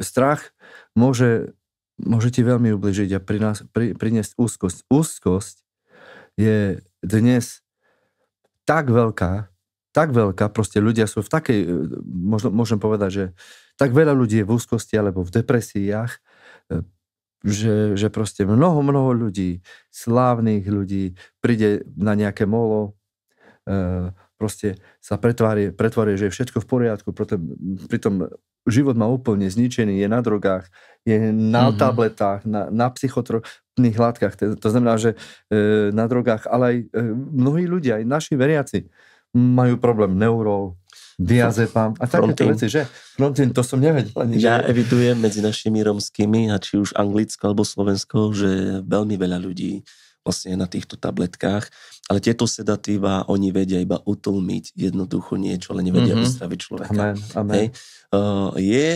Strach môže ti veľmi ubližiť a priniesť úzkosť. Úzkosť je dnes tak veľká, proste ľudia sú v takej, môžem povedať, že tak veľa ľudí je v úzkosti alebo v depresiách, že proste mnoho ľudí, slávnych ľudí príde na nejaké molo, proste sa pretvári, že je všetko v poriadku, pritom život má úplne zničený, je na drogách, je na tabletách, na psychotropných látkach. To znamená, že na drogách, ale aj mnohí ľudia, aj naši veriaci, majú problém neurol, diazepam a takéto veci, že? Frontin, to som nevedel ani. Ja evidujem medzi našimi romskými, a či už Anglicko alebo Slovensko, že veľmi veľa ľudí vlastne na týchto tabletkách, ale tieto sedatíva, oni vedia iba utlmiť jednoducho niečo, ale nevedia uzdraviť človeka. Amen. Hej. Je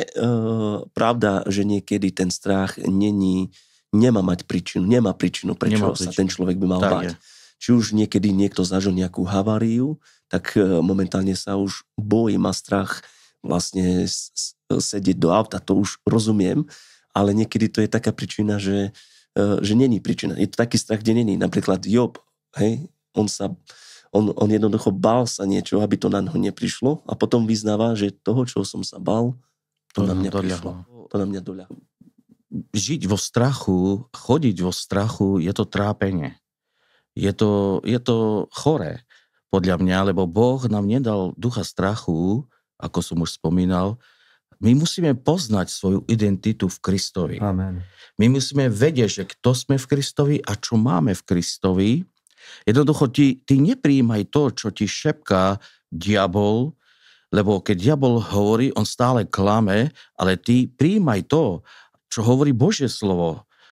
pravda, že niekedy ten strach nemá príčinu, prečo sa ten človek by mal báť. Či už niekedy niekto zažil nejakú haváriu, tak momentálne sa už bojí, má strach vlastne sedieť do auta, to už rozumiem, ale niekedy to je taká príčina, že není príčina. Je to taký strach, kde není. Napríklad Job, hej, on jednoducho bál sa niečo, aby to na ňo neprišlo a potom vyznáva, že toho, čo som sa bál, to na mňa prišlo. To na mňa doľahlo. Žiť vo strachu, chodiť vo strachu, je to trápenie. Je to choré, podľa mňa, lebo Boh nám nedal ducha strachu, ako som už spomínal. My musíme poznať svoju identitu v Kristovi. Amen. My musíme vedieť, že kto sme v Kristovi a čo máme v Kristovi. Jednoducho, ty nepríjmaj to, čo ti šepká diabol, lebo keď diabol hovorí, on stále klame, ale ty príjmaj to, čo hovorí Božie slovo.